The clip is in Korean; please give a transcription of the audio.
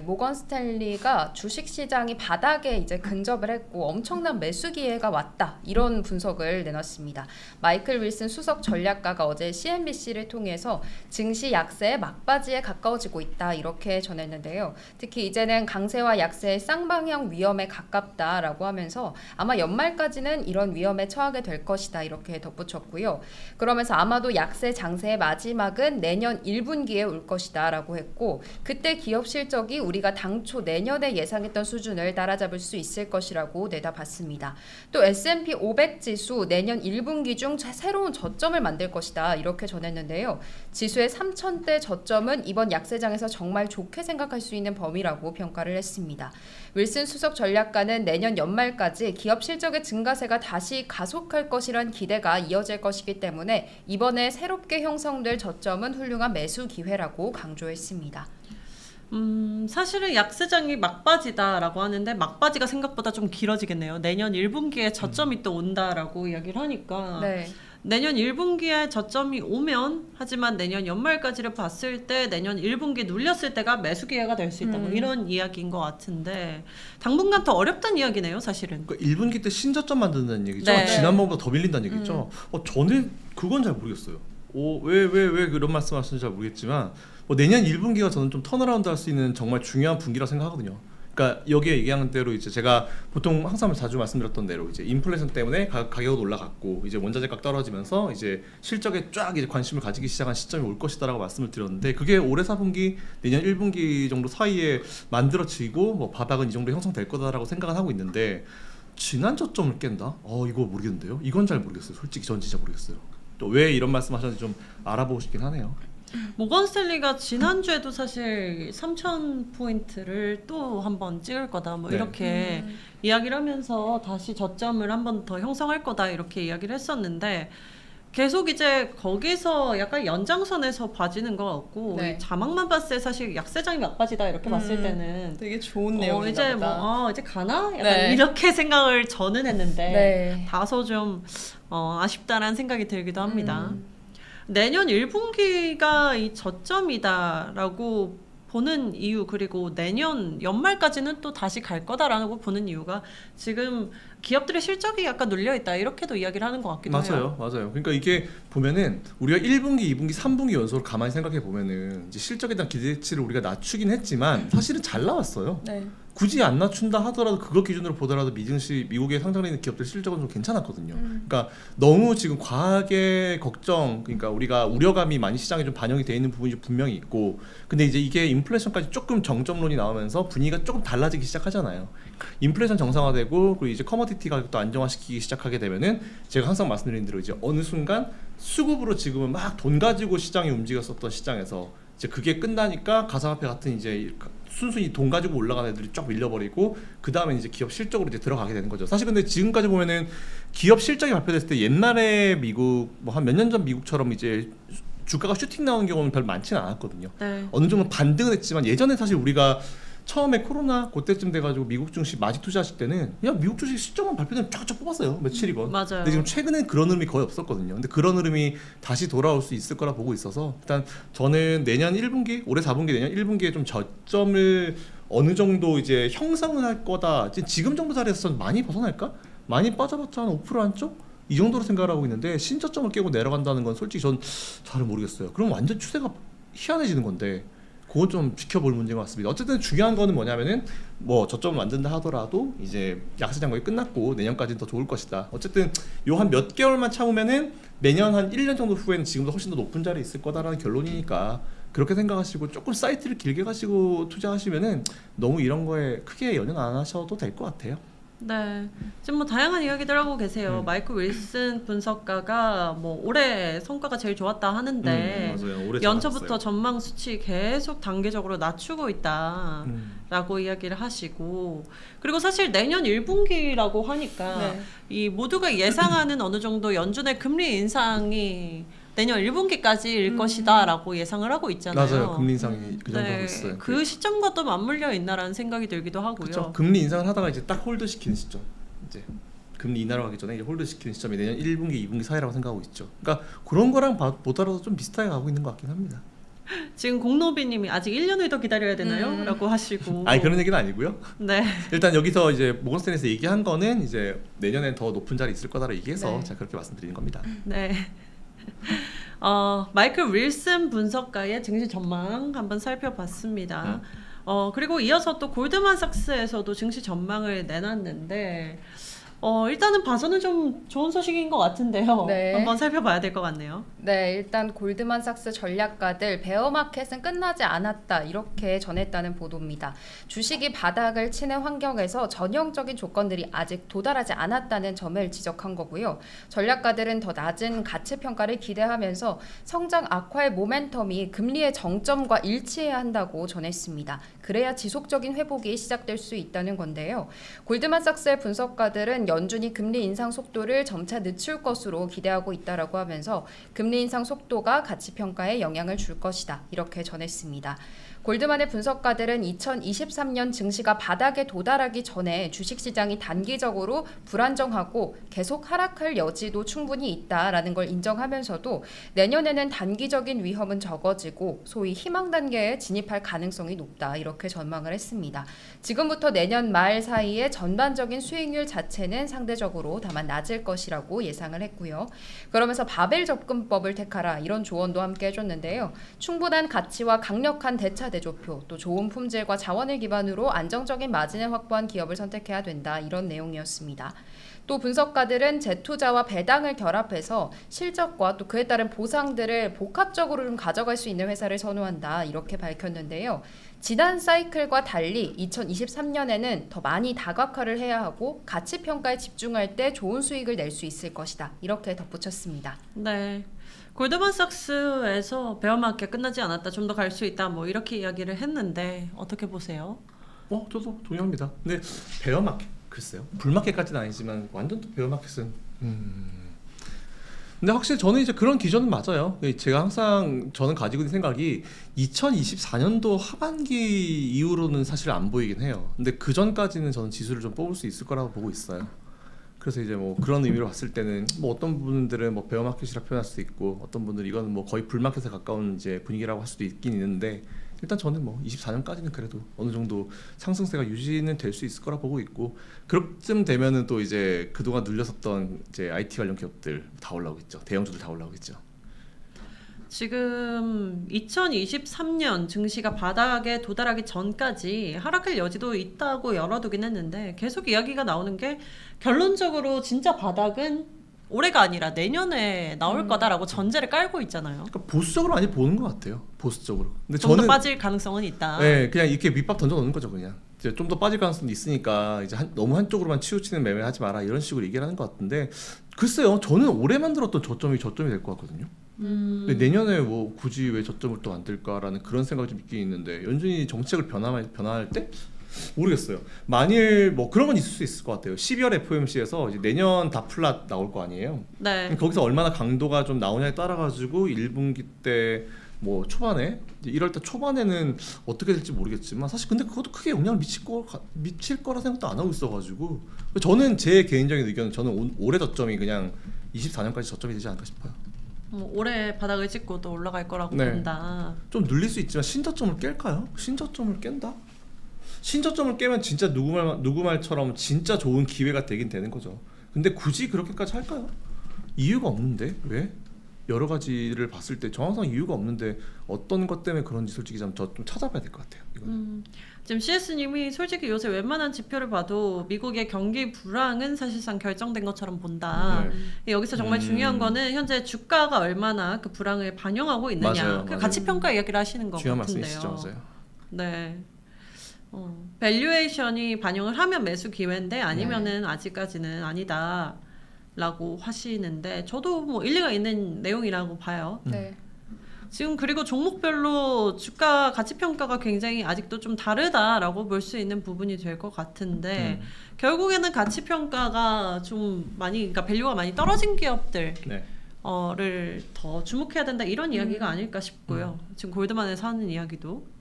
모건 스탠리가 주식시장이 바닥에 이제 근접을 했고 엄청난 매수 기회가 왔다. 이런 분석을 내놨습니다. 마이클 윌슨 수석 전략가가 어제 CNBC를 통해서 증시 약세의 막바지에 가까워지고 있다. 이렇게 전했는데요. 특히 이제는 강세와 약세의 쌍방향 위험에 가깝다라고 하면서 아마 연말까지는 이런 위험에 처하게 될 것이다. 이렇게 덧붙였고요. 그러면서 아마도 약세 장세의 마지막은 내년 1분기에 올 것이다 라고 했고, 그때 기업 실적이 우리가 당초 내년에 예상했던 수준을 따라잡을 수 있을 것이라고 내다봤습니다. 또 S&P 500 지수 내년 1분기 중 새로운 저점을 만들 것이다 이렇게 전했는데요. 지수의 3000대 저점은 이번 약세장에서 정말 좋게 생각할 수 있는 범위라고 평가를 했습니다. 윌슨 수석 전략가는 내년 연말까지 기업 실적의 증가세가 다시 가속할 것이란 기대가 이어질 것이기 때문에 이번에 새롭게 형성될 저점은 훌륭한 매수 기회라고 강조했습니다. 사실은 약세장이 막바지다라고 하는데 막바지가 생각보다 좀 길어지겠네요. 내년 1분기에 저점이 또 온다라고 이야기를 하니까 네. 내년 1분기에 저점이 오면, 하지만 내년 연말까지를 봤을 때 내년 1분기에 눌렸을 때가 매수 기회가 될 수 있다. 뭐 이런 이야기인 것 같은데 당분간 더 어렵다는 이야기네요, 사실은. 그러니까 1분기 때 신저점 만든다는 얘기죠. 네. 지난번보다 더 밀린다는 얘기죠. 저는 그건 잘 모르겠어요. 왜 그런 말씀하시는지 잘 모르겠지만 내년 1분기가 저는 좀 턴어라운드 할 수 있는 정말 중요한 분기라 생각하거든요. 그러니까 여기에 얘기하는 대로 이제 제가 보통 항상 자주 말씀드렸던 대로 이제 인플레이션 때문에 가격은 올라갔고 이제 원자재 값 떨어지면서 이제 실적에 쫙 이제 관심을 가지기 시작한 시점이 올 것이다라고 말씀을 드렸는데, 그게 올해 4분기 내년 1분기 정도 사이에 만들어지고 뭐 바닥은 이 정도 형성될 거다라고 생각을 하고 있는데, 지난 저점을 깬다? 이거 모르겠는데요. 이건 잘 모르겠어요. 솔직히 전 진짜 모르겠어요. 또 왜 이런 말씀하셨는지 좀 알아보고 싶긴 하네요. 모건 스탠리가 지난주에도 사실 3,000포인트를 또 한번 찍을 거다 뭐 이렇게 이야기를 하면서 다시 저점을 한번 더 형성할 거다 이렇게 이야기를 했었는데, 계속 이제 거기서 약간 연장선에서 봐지는 것 같고, 네. 자막만 봤을 때 사실 약세장이 막바지다 이렇게 봤을 때는 되게 좋은 내용인가 이제 보다. 이제 가나? 약간 네. 이렇게 생각을 저는 했는데 네. 다소 좀 아쉽다라는 생각이 들기도 합니다. 내년 1분기가 이 저점이다라고 보는 이유, 그리고 내년 연말까지는 또 다시 갈 거다라고 보는 이유가 지금 기업들의 실적이 약간 눌려있다 이렇게도 이야기를 하는 것 같기도 해요. 맞아요. 그러니까 이게 보면은 우리가 1분기, 2분기, 3분기 연속으로 가만히 생각해 보면은 이제 실적에 대한 기대치를 우리가 낮추긴 했지만 사실은 잘 나왔어요. 네. 굳이 안 낮춘다 하더라도 그거 기준으로 보더라도 미국에 상장돼 있는 기업들 실적은 좀 괜찮았거든요. 그러니까 너무 지금 과하게 걱정, 그러니까 우리가 우려감이 많이 시장에 좀 반영이 돼 있는 부분이 분명히 있고, 근데 이제 이게 인플레이션까지 조금 정점론이 나오면서 분위기가 조금 달라지기 시작하잖아요. 인플레이션 정상화되고 그리고 이제 커머디티 가격도 안정화시키기 시작하게 되면은 제가 항상 말씀드린 대로 이제 어느 순간 수급으로 지금은 막 돈 가지고 시장이 움직였었던 시장에서 이제 그게 끝나니까 가상화폐 같은 이제 순순히 돈 가지고 올라가는 애들이 쫙 밀려버리고 그 다음에 이제 기업 실적으로 이제 들어가게 되는 거죠. 사실 근데 지금까지 보면은 기업 실적이 발표됐을 때 옛날에 미국 뭐 한 몇 년 전 미국처럼 이제 주가가 슈팅 나오는 경우는 별로 많지는 않았거든요. 네. 어느 정도 반등은 했지만 예전에 사실 우리가 처음에 코로나 그때쯤 돼가지고 미국 증시 마지 투자하실 때는 그냥 미국 주식 실적만 발표되면 쫙쫙 뽑았어요. 며칠이건. 맞아요. 근데 지금 최근엔 그런 흐름이 거의 없었거든요. 근데 그런 흐름이 다시 돌아올 수 있을 거라 보고 있어서 일단 저는 내년 1분기, 올해 4분기, 내년 1분기에 좀 저점을 어느 정도 이제 형성을 할 거다. 지금 정도 자리에서 많이 벗어날까? 많이 빠져봤자 한 5% 안쪽? 이 정도로 생각을 하고 있는데 신저점을 깨고 내려간다는 건 솔직히 전 잘 모르겠어요. 그럼 완전 추세가 희한해지는 건데 그건 좀 지켜볼 문제인 것 같습니다. 어쨌든 중요한 거는 뭐냐면은 뭐 저점을 만든다 하더라도 이제 약세 장벽이 끝났고 내년까지는 더 좋을 것이다. 어쨌든 요 한 몇 개월만 참으면은 내년 한 1년 정도 후에는 지금보다 훨씬 더 높은 자리에 있을 거다라는 결론이니까 그렇게 생각하시고 조금 사이트를 길게 가시고 투자하시면은 너무 이런 거에 크게 연연 안 하셔도 될 것 같아요. 네, 지금 뭐 다양한 이야기들 하고 계세요. 마이클 윌슨 분석가가 뭐 올해 성과가 제일 좋았다 하는데 맞아요. 올해 연초부터 잘했어요. 전망 수치 계속 단계적으로 낮추고 있다라고 이야기를 하시고, 그리고 사실 내년 1분기라고 하니까 네. 이 모두가 예상하는 어느 정도 연준의 금리 인상이 내년 1분기까지일 것이다 라고 예상을 하고 있잖아요. 맞아요. 금리 인상이 그 정도 하고 있어요. 그 시점과 또 맞물려 있나라는 생각이 들기도 하고요. 그렇죠. 금리 인상을 하다가 이제 딱 홀드 시키는 시점. 이제 금리 인하로 가기 전에 이제 홀드 시키는 시점이 내년 1분기, 2분기 사이라고 생각하고 있죠. 그러니까 그런 거랑 보더라도 좀 비슷하게 가고 있는 것 같긴 합니다. 지금 공노비님이 아직 1년을 더 기다려야 되나요? 음. 라고 하시고. 아니 그런 얘기는 아니고요. 네. 일단 여기서 이제 모건스탠에서 얘기한 거는 이제 내년엔 더 높은 자리 있을 거다라고 얘기해서 네. 제가 그렇게 말씀드리는 겁니다. 네. 마이클 윌슨 분석가의 증시 전망 한번 살펴봤습니다. 그리고 이어서 또 골드만삭스에서도 증시 전망을 내놨는데 일단은 봐서는 좀 좋은 소식인 것 같은데요. 네. 한번 살펴봐야 될 것 같네요. 네, 일단 골드만삭스 전략가들 베어마켓은 끝나지 않았다 이렇게 전했다는 보도입니다. 주식이 바닥을 치는 환경에서 전형적인 조건들이 아직 도달하지 않았다는 점을 지적한 거고요. 전략가들은 더 낮은 가치 평가를 기대하면서 성장 악화의 모멘텀이 금리의 정점과 일치해야 한다고 전했습니다. 그래야 지속적인 회복이 시작될 수 있다는 건데요. 골드만삭스의 분석가들은 연준이 금리 인상 속도를 점차 늦출 것으로 기대하고 있다라고 하면서 금리 인상 속도가 가치 평가에 영향을 줄 것이다 이렇게 전했습니다. 골드만의 분석가들은 2023년 증시가 바닥에 도달하기 전에 주식시장이 단기적으로 불안정하고 계속 하락할 여지도 충분히 있다라는 걸 인정하면서도 내년에는 단기적인 위험은 적어지고 소위 희망 단계에 진입할 가능성이 높다 이렇게 전망을 했습니다. 지금부터 내년 말 사이에 전반적인 수익률 자체는 상대적으로 다만 낮을 것이라고 예상을 했고요. 그러면서 바벨 접근법을 택하라 이런 조언도 함께 해줬는데요. 충분한 가치와 강력한 대차 대조표, 또 좋은 품질과 자원을 기반으로 안정적인 마진을 확보한 기업을 선택해야 된다 이런 내용이었습니다. 또 분석가들은 재투자와 배당을 결합해서 실적과 또 그에 따른 보상들을 복합적으로 좀 가져갈 수 있는 회사를 선호한다 이렇게 밝혔는데요. 지난 사이클과 달리 2023년에는 더 많이 다각화를 해야 하고 가치 평가에 집중할 때 좋은 수익을 낼 수 있을 것이다 이렇게 덧붙였습니다. 네. 골드만삭스에서 베어마켓 끝나지 않았다, 좀 더 갈 수 있다, 뭐 이렇게 이야기를 했는데 어떻게 보세요? 저도 동의합니다. 근데 베어마켓 글쎄요. 불마켓까지는 아니지만 완전 또 베어마켓은 근데 확실히 저는 이제 그런 기준은 맞아요. 제가 항상 저는 가지고 있는 생각이 2024년도 하반기 이후로는 사실 안 보이긴 해요. 근데 그 전까지는 저는 지수를 좀 뽑을 수 있을 거라고 보고 있어요. 그래서 이제 뭐 그런 의미로 봤을 때는 뭐 어떤 분들은 뭐 베어마켓이라 표현할 수도 있고 어떤 분들은 이거는 뭐 거의 불마켓에 가까운 이제 분위기라고 할 수도 있긴 있는데 일단 저는 뭐 24년까지는 그래도 어느 정도 상승세가 유지는 될 수 있을 거라 보고 있고 그쯤 되면은 또 이제 그동안 눌렸었던 이제 IT 관련 기업들 다 올라오겠죠. 대형주들 다 올라오겠죠. 지금 2023년 증시가 바닥에 도달하기 전까지 하락할 여지도 있다고 열어두긴 했는데 계속 이야기가 나오는 게 결론적으로 진짜 바닥은 올해가 아니라 내년에 나올 거다라고 전제를 깔고 있잖아요. 그러니까 보수적으로 많이 보는 것 같아요. 보수적으로. 근데 좀 더 저는 빠질 가능성은 있다. 네, 그냥 이렇게 밑밥 던져 놓는 거죠, 그냥. 이제 좀 더 빠질 가능성도 있으니까 이제 너무 한쪽으로만 치우치는 매매를 하지 마라 이런 식으로 얘기를 하는 것 같은데 글쎄요, 저는 올해 만들었던 저점이 될 것 같거든요. 근데 내년에 뭐 굳이 왜 저점을 또 만들까라는 그런 생각이 좀 있긴 있는데 연준이 정책을 변화할 때 모르겠어요. 만일 뭐 그런 건 있을 수 있을 것 같아요. 12월 FOMC에서 이제 내년 다 플랫 나올 거 아니에요. 네. 거기서 얼마나 강도가 좀 나오냐에 따라 가지고 1분기 때 뭐 초반에 1월달 초반에는 어떻게 될지 모르겠지만 사실 근데 그것도 크게 영향을 미칠 거라 생각도 안 하고 있어가지고 저는 제 개인적인 의견은 저는 올해 저점이 그냥 24년까지 저점이 되지 않을까 싶어요. 올해 바닥을 찍고 또 올라갈 거라고 네. 본다. 좀 눌릴 수 있지만 신저점을 깰까요? 신저점을 깬다? 신저점을 깨면 진짜 누구 말처럼 진짜 좋은 기회가 되긴 되는 거죠. 근데 굳이 그렇게까지 할까요? 이유가 없는데 왜? 여러 가지를 봤을 때 정황상 이유가 없는데 어떤 것 때문에 그런지 솔직히 좀 찾아봐야 될 것 같아요. 지금 CS님이 솔직히 요새 웬만한 지표를 봐도 미국의 경기 불황은 사실상 결정된 것처럼 본다. 여기서 정말 중요한 거는 현재 주가가 얼마나 그 불황을 반영하고 있느냐. 맞아요, 그 맞아요. 가치 평가 이야기를 하시는 것 중요한 같은데요. 말씀이시죠, 맞아요. 네. 밸류에이션이 반영을 하면 매수 기회인데 아니면은 아직까지는 아니다. 라고 하시는데 저도 뭐 일리가 있는 내용이라고 봐요. 네. 지금 그리고 종목별로 주가 가치 평가가 굉장히 아직도 좀 다르다라고 볼 수 있는 부분이 될 것 같은데 결국에는 가치 평가가 좀 많이 그러니까 밸류가 많이 떨어진 기업들 를 더 주목해야 된다 이런 이야기가 아닐까 싶고요. 지금 골드만에서 하는 이야기도